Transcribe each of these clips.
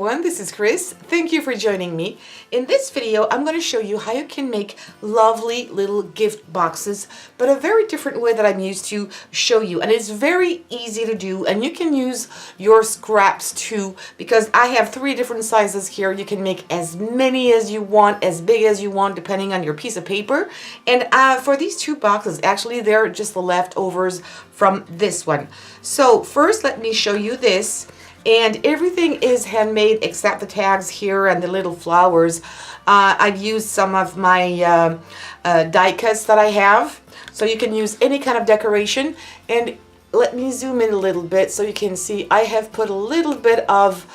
everyone, this is Chris. Thank you for joining me. In this video, I'm going to show you how you can make lovely little gift boxes, but a very different way that I'm used to show you. And it's very easy to do, and you can use your scraps too, because I have 3 different sizes here. You can make as many as you want, as big as you want, depending on your piece of paper. And for these 2 boxes, actually, they're just the leftovers from this one. So first, let me show you this. And everything is handmade except the tags here and the little flowers. I've used some of my die cuts that I have. So you can use any kind of decoration. And let me zoom in a little bit so you can see I have put a little bit of,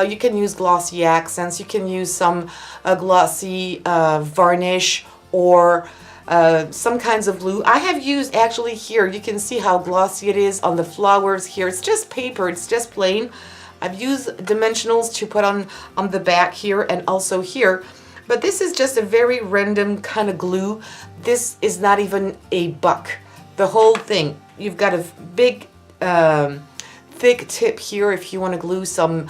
you can use glossy accents, you can use some glossy varnish or some kinds of glue. I have used actually here, you can see how glossy it is on the flowers here. It's just paper, it's just plain. I've used dimensionals to put on the back here and also here. But this is just a very random kind of glue. This is not even a buck. The whole thing. You've got a big thick tip here if you want to glue some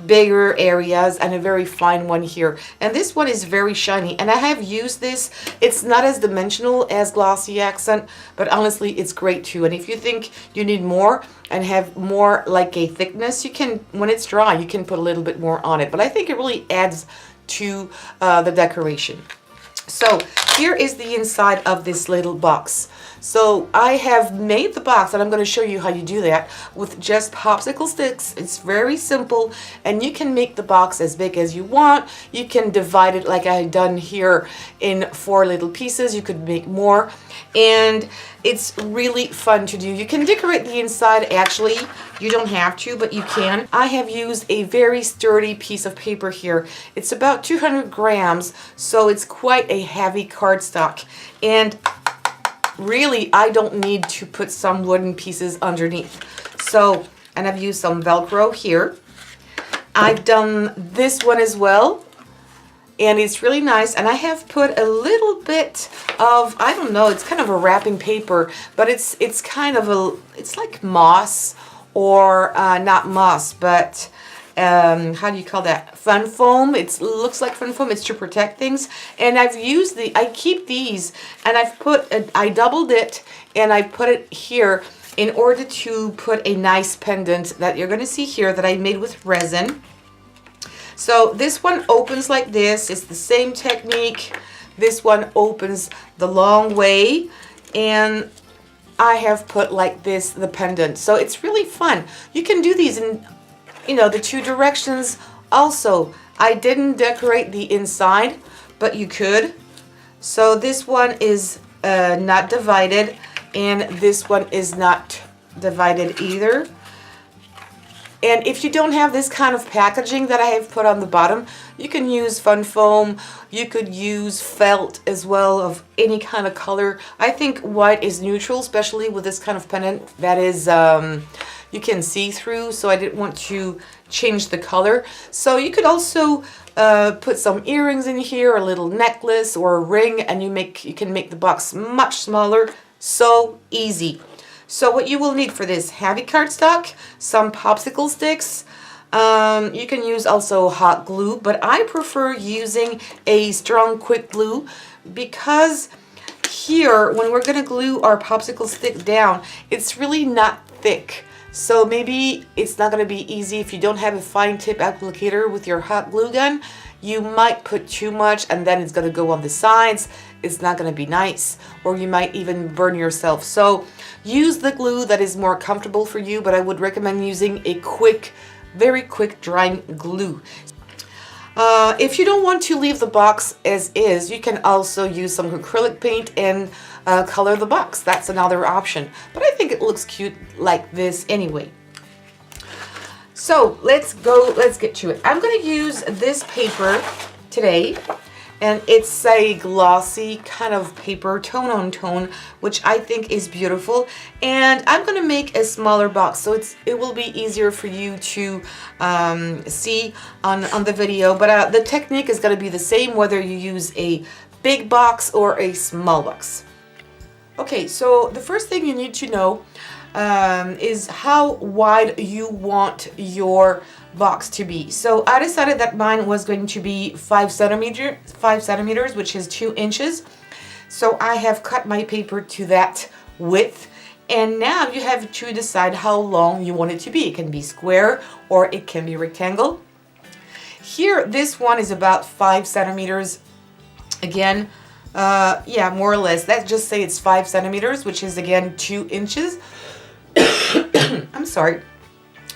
bigger areas, and a very fine one here. And this one is very shiny, and I have used this. It's not as dimensional as glossy accent, but honestly it's great too. And if you think you need more and have more like a thickness, you can, when it's dry, you can put a little bit more on it. But I think it really adds to the decoration. So here is the inside of this little box. So I have made the box, and I'm going to show you how you do that with just popsicle sticks. It's very simple, and you can make the box as big as you want. You can divide it like I've done here in 4 little pieces. You could make more, and it's really fun to do. You can decorate the inside. Actually, you don't have to, but you can. I have used a very sturdy piece of paper here. It's about 200 grams, so it's quite a heavy cardstock. And really, I don't need to put some wooden pieces underneath. So, and I've used some Velcro here. I've done this one as well, and it's really nice. And I have put a little bit of, I don't know, it's kind of a wrapping paper, but it's kind of a, it's like moss, or not moss, but how do you call that? Fun foam. It looks like fun foam. It's to protect things. And I've used I keep these, and I've put, I doubled it, and I put it here in order to put a nice pendant that you're going to see here that I made with resin. So this one opens like this. It's the same technique. This one opens the long way, and I have put like this the pendant. So it's really fun. You can do these in, you know, the 2 directions. Also, I didn't decorate the inside, but you could. So this one is not divided, and this one is not divided either. And if you don't have this kind of packaging that I have put on the bottom, you can use fun foam. You could use felt as well of any kind of color. I think white is neutral, especially with this kind of pendant that is you can see through, so I didn't want to change the color. So you could also put some earrings in here, a little necklace or a ring, and you can make the box much smaller. So easy. So what you will need for this: heavy cardstock, some popsicle sticks. You can use also hot glue, but I prefer using a strong quick glue, because here when we're going to glue our popsicle stick down, it's really not thick. So maybe it's not going to be easy if you don't have a fine tip applicator with your hot glue gun. You might put too much, and then it's going to go on the sides. It's not going to be nice, or you might even burn yourself. So use the glue that is more comfortable for you, but I would recommend using a quick, very quick drying glue. If you don't want to leave the box as is, you can also use some acrylic paint and color the box. That's another option, but I think it looks cute like this anyway. So let's get to it. I'm going to use this paper today, and it's a glossy kind of paper, tone on tone, which I think is beautiful. And I'm going to make a smaller box, so it will be easier for you to see on the video. But the technique is going to be the same whether you use a big box or a small box. Okay, so the first thing you need to know is how wide you want your box to be. So I decided that mine was going to be 5 centimeters, which is 2 inches. So I have cut my paper to that width. And now you have to decide how long you want it to be. It can be square or it can be rectangle. Here, this one is about 5 centimeters. Again, yeah, more or less. Let's just say it's 5 centimeters, which is again 2 inches. I'm sorry.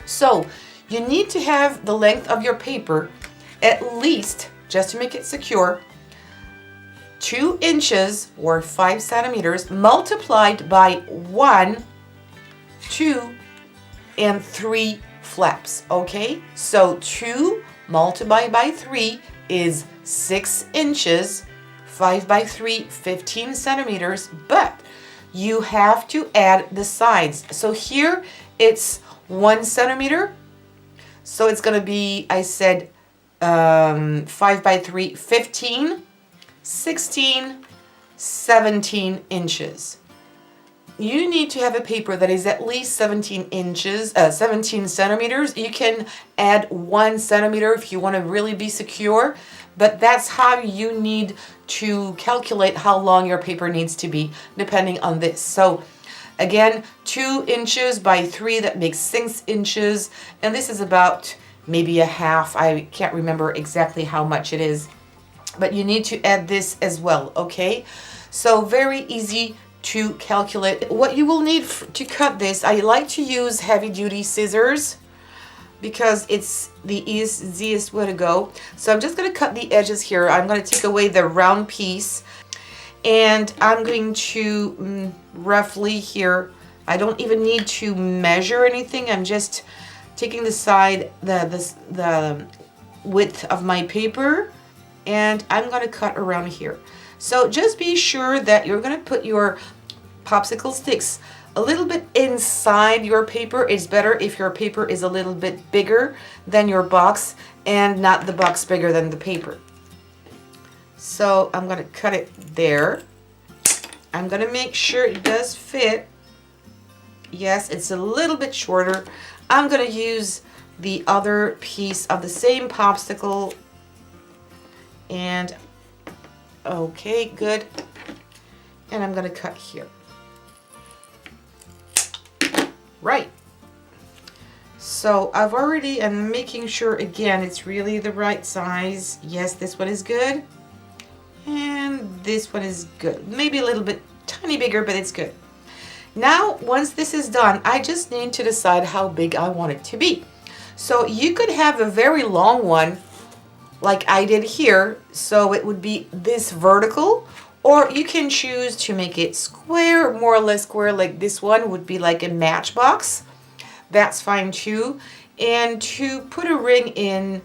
So you need to have the length of your paper at least, just to make it secure, 2 inches or 5 centimeters multiplied by 1, 2, and 3 flaps. Okay, so 2 multiplied by 3 is 6 inches, 5 by 3, 15 centimeters, but you have to add the sides. So here it's 1 centimeter, so it's going to be, I said, 5 by 3, 15, 16, 17 inches. You need to have a paper that is at least 17 centimeters. You can add 1 centimeter if you want to really be secure, but that's how you need to calculate how long your paper needs to be, depending on this. So again, 2 inches by 3, that makes 6 inches, and this is about maybe a half. I can't remember exactly how much it is, but you need to add this as well, okay? So very easy to calculate. What you will need to cut this, I like to use heavy-duty scissors because it's the easiest way to go. So I'm just going to cut the edges here. I'm going to take away the round piece, and I'm going to roughly here, I don't even need to measure anything. I'm just taking the side, the width of my paper, and I'm going to cut around here. So just be sure that you're going to put your popsicle sticks a little bit inside your paper. It's better if your paper is a little bit bigger than your box and not the box bigger than the paper. So I'm going to cut it there. I'm going to make sure it does fit. Yes, it's a little bit shorter. I'm going to use the other piece of the same popsicle. And okay, good. And I'm going to cut here. Right. So I'm making sure again it's really the right size. Yes, this one is good. And this one is good. Maybe a little bit tiny bigger, but it's good. Now, once this is done, I just need to decide how big I want it to be. So you could have a very long one like I did here, so it would be this vertical, or you can choose to make it square, more or less square, like this one would be like a matchbox. That's fine too. And to put a ring in,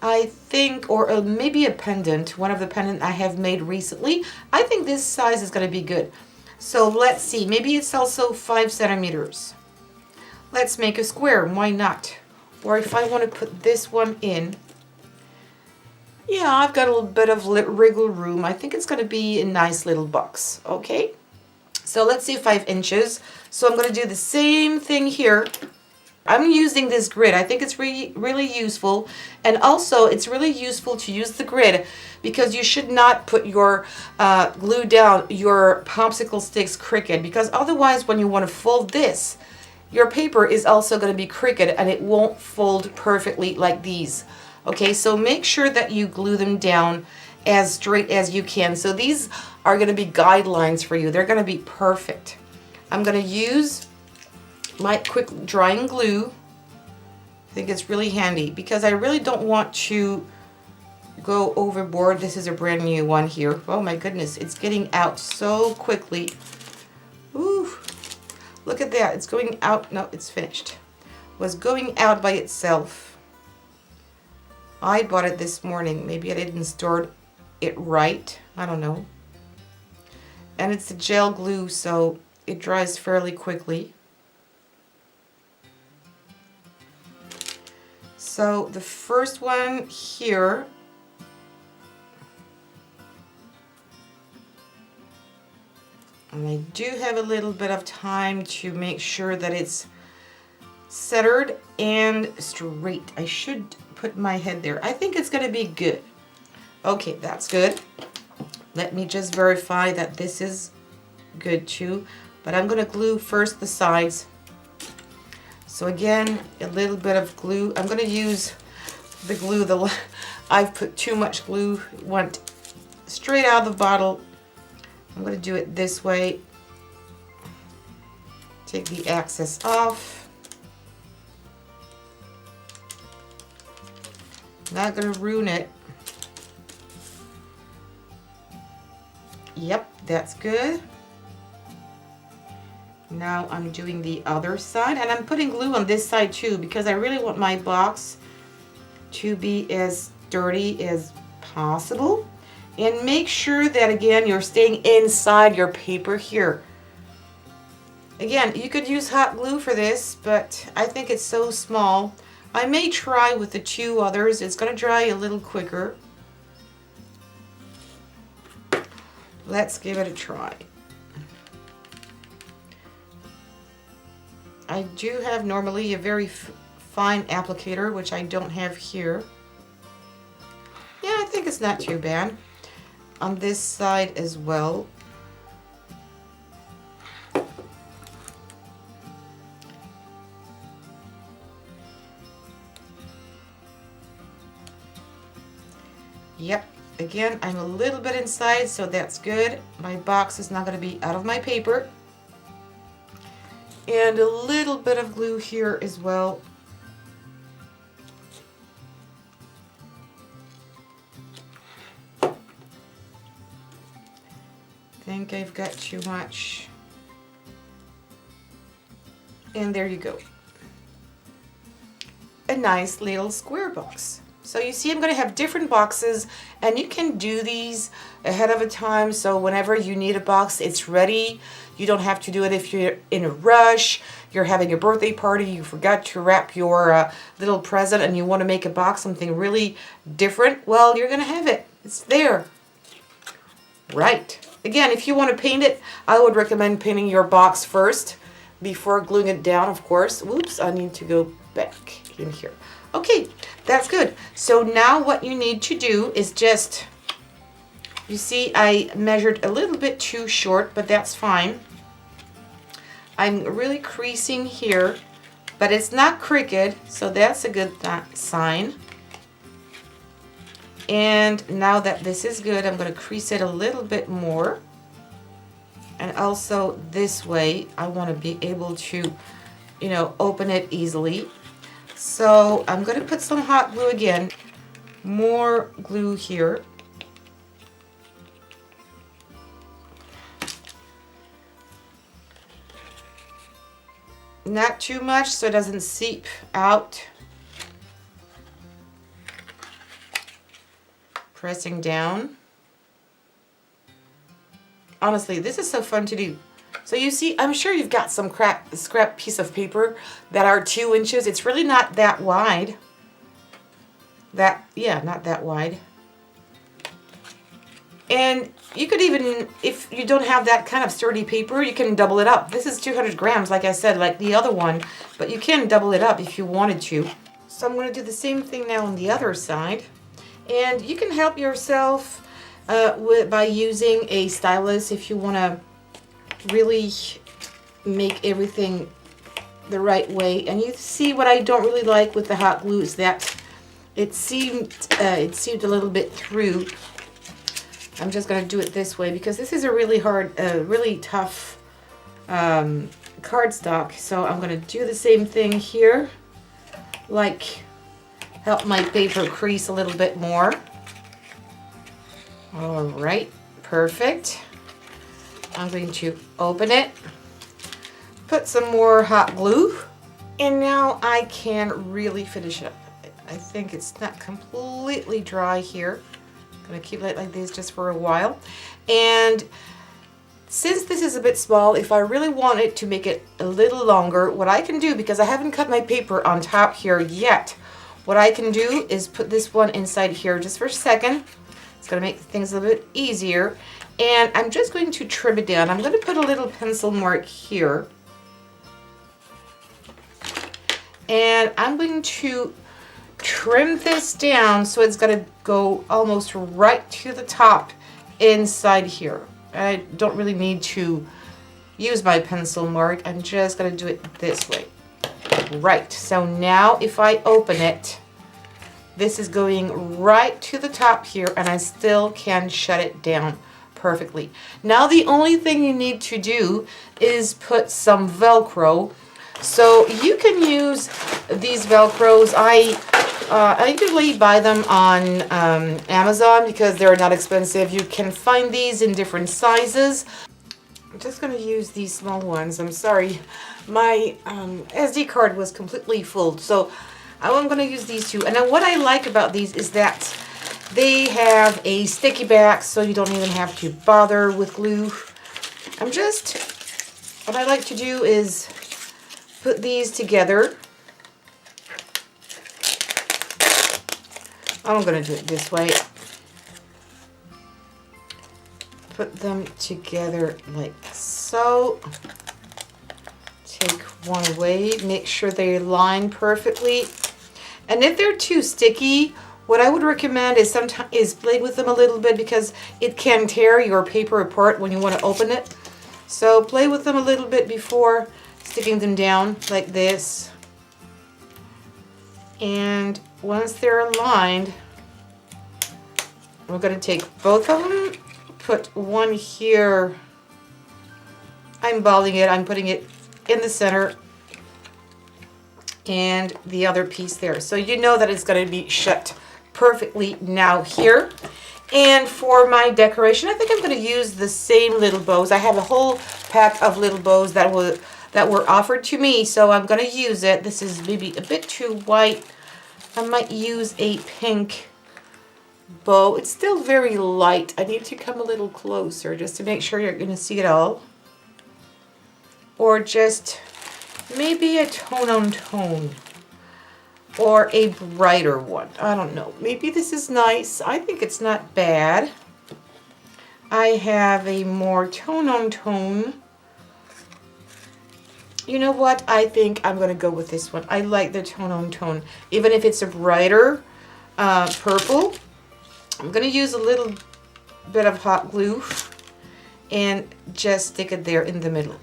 I think, or maybe a pendant, one of the pendant I have made recently, I think this size is going to be good. So let's see, maybe it's also 5 centimeters. Let's make a square, why not? Or if I want to put this one in, yeah, I've got a little bit of wriggle room. I think it's going to be a nice little box, okay? So let's see, 5 inches. So I'm going to do the same thing here. I'm using this grid. I think it's really useful. And also, it's really useful to use the grid because you should not put your glue down your popsicle sticks crooked, because otherwise when you want to fold this, your paper is also going to be crooked and it won't fold perfectly like these. Okay, so make sure that you glue them down as straight as you can. So these are going to be guidelines for you. They're going to be perfect. I'm going to use my quick drying glue. I think it's really handy because I really don't want to go overboard. This is a brand new one here. Oh my goodness, it's getting out so quickly. Ooh, look at that. It's going out. No, it's finished. It was going out by itself. I bought it this morning. Maybe I didn't store it right. I don't know. And it's a gel glue, so it dries fairly quickly. So the first one here, and I do have a little bit of time to make sure that it's centered and straight. I should put my head there. I think it's going to be good. Okay, that's good. Let me just verify that this is good too. But I'm going to glue first the sides. So again, a little bit of glue. I'm going to use the glue. I've put too much glue. It went straight out of the bottle. I'm going to do it this way. Take the excess off. Not going to ruin it. Yep, that's good. Now I'm doing the other side, and I'm putting glue on this side too because I really want my box to be as sturdy as possible. And make sure that again you're staying inside your paper here. Again, you could use hot glue for this, but I think it's so small. I may try with the two others. It's going to dry a little quicker. Let's give it a try. I do have normally a very fine applicator, which I don't have here. Yeah, I think it's not too bad. On this side as well. Yep, again, I'm a little bit inside, so that's good. My box is not going to be out of my paper. And a little bit of glue here as well. I think I've got too much. And there you go. A nice little square box. So you see I'm going to have different boxes, and you can do these ahead of a time, so whenever you need a box, it's ready. You don't have to do it if you're in a rush, you're having a birthday party, you forgot to wrap your little present and you want to make a box, something really different. Well, you're going to have it. It's there. Right. Again, if you want to paint it, I would recommend painting your box first before gluing it down, of course. Whoops, I need to go back in here. Okay, that's good. So now what you need to do is just, you see I measured a little bit too short, but that's fine. I'm really creasing here, but it's not crooked, so that's a good sign. And now that this is good, I'm going to crease it a little bit more. And also this way, I want to be able to, open it easily. So I'm going to put some hot glue again, more glue here. Not too much so it doesn't seep out. Pressing down. Honestly, this is so fun to do. So you see, I'm sure you've got some scrap piece of paper that are 2 inches. It's really not that wide. Not that wide. And you could even, if you don't have that kind of sturdy paper, you can double it up. This is 200 grams, like I said, like the other one, but you can double it up if you wanted to. So I'm going to do the same thing now on the other side. And you can help yourself by using a stylus if you want to really make everything the right way. And you see what I don't really like with the hot glue is that it seemed a little bit through. I'm just going to do it this way because this is a really hard, really tough cardstock. So I'm going to do the same thing here, like help my paper crease a little bit more. All right, perfect. I'm going to open it, put some more hot glue, and now I can really finish it up. I think it's not completely dry here. I'm going to keep it like this just for a while. And since this is a bit small, if I really want it to make it a little longer, what I can do, because I haven't cut my paper on top here yet, what I can do is put this one inside here just for a second. It's going to make things a little bit easier. And I'm just going to trim it down. I'm going to put a little pencil mark here. And I'm going to trim this down so it's going to go almost right to the top inside here. I don't really need to use my pencil mark. I'm just going to do it this way. Right, so now if I open it, this is going right to the top here, and I still can shut it down perfectly. Now the only thing you need to do is put some Velcro. So you can use these Velcros. I usually buy them on Amazon because they're not expensive. You can find these in different sizes. I'm just going to use these small ones. I'm sorry, my SD card was completely full, so I'm going to use these two. And then what I like about these is that they have a sticky back, so you don't even have to bother with glue. What I like to do is put these together. I'm going to do it this way. Put them together like so. Take one away, make sure they line perfectly. And if they're too sticky, what I would recommend is sometimes play with them a little bit, because it can tear your paper apart when you want to open it. So play with them a little bit before sticking them down like this. And once they're aligned, we're going to take both of them, put one here. I'm balling it, I'm putting it in the center, and the other piece there. So you know that it's going to be shut perfectly now here. And for my decoration, I think I'm going to use the same little bows. I have a whole pack of little bows that were offered to me, so I'm going to use it. This is maybe a bit too white. I might use a pink bow. It's still very light. I need to come a little closer just to make sure you're going to see it all. Or just maybe a tone on tone, or a brighter one. I don't know. Maybe this is nice. I think it's not bad. I have a more tone on tone. You know what? I think I'm going to go with this one. I like the tone on tone. Even if it's a brighter purple, I'm going to use a little bit of hot glue and just stick it there in the middle.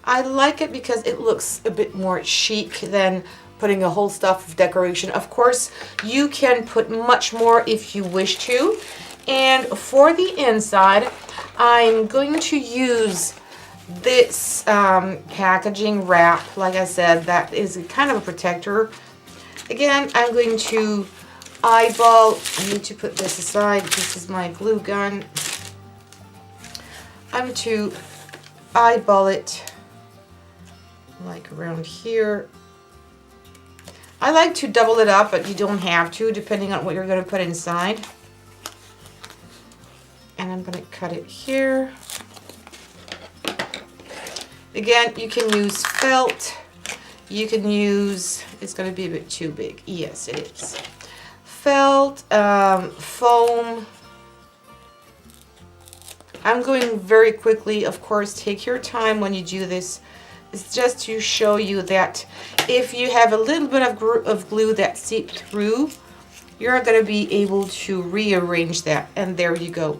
I like it because it looks a bit more chic than putting a whole stuff of decoration. Of course, you can put much more if you wish to. And for the inside, I'm going to use this packaging wrap. Like I said, that is kind of a protector. Again, I'm going to eyeball. I need to put this aside. This is my glue gun. I'm going to eyeball it like around here. I like to double it up, but you don't have to, depending on what you're going to put inside. And I'm going to cut it here. Again, you can use felt. You can use, it's going to be a bit too big. Yes, it is. Felt, foam. I'm going very quickly. Of course, take your time when you do this. It's just to show you that if you have a little bit of glue that seeped through, you're going to be able to rearrange that. And there you go.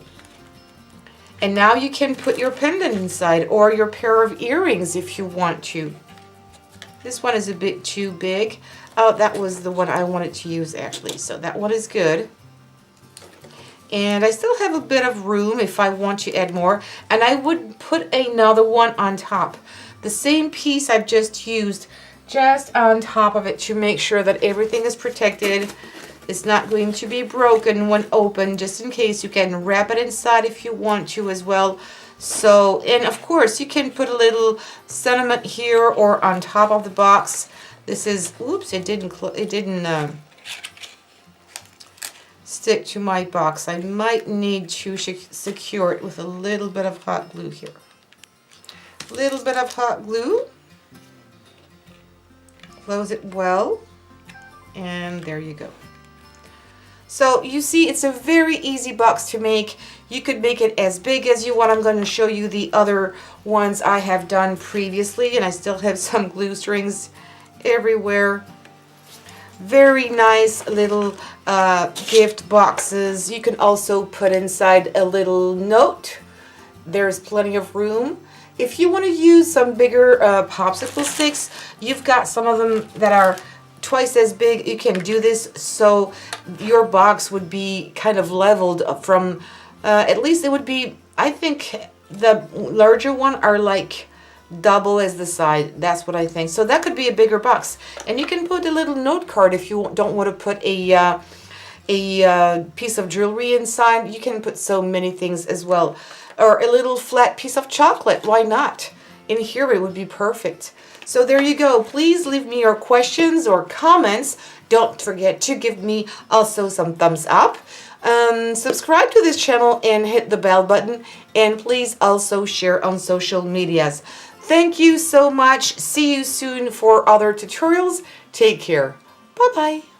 And now you can put your pendant inside, or your pair of earrings if you want to. This one is a bit too big. Oh, that was the one I wanted to use actually. So that one is good. And I still have a bit of room if I want to add more. And I would put another one on top. The same piece I've just used just on top of it to make sure that everything is protected. It's not going to be broken when open, just in case. You can wrap it inside if you want to as well. So, and of course, you can put a little sentiment here or on top of the box. This is, oops, it didn't stick to my box. I might need to secure it with a little bit of hot glue here. Little bit of hot glue. Close it well. And there you go. So you see, it's a very easy box to make. You could make it as big as you want. I'm going to show you the other ones I have done previously, and I still have some glue strings everywhere. Very nice little gift boxes. You can also put inside a little note. There's plenty of room. If you want to use some bigger popsicle sticks, you've got some of them that are twice as big. You can do this so your box would be kind of leveled from, at least it would be, I think the larger one are like double as the side. That's what I think. So that could be a bigger box. And you can put a little note card if you don't want to put a piece of jewelry inside. You can put so many things as well. Or a little flat piece of chocolate. Why not? In here it would be perfect. So there you go. Please leave me your questions or comments. Don't forget to give me also some thumbs up. Subscribe to this channel and hit the bell button. And please also share on social medias. Thank you so much. See you soon for other tutorials. Take care. Bye-bye.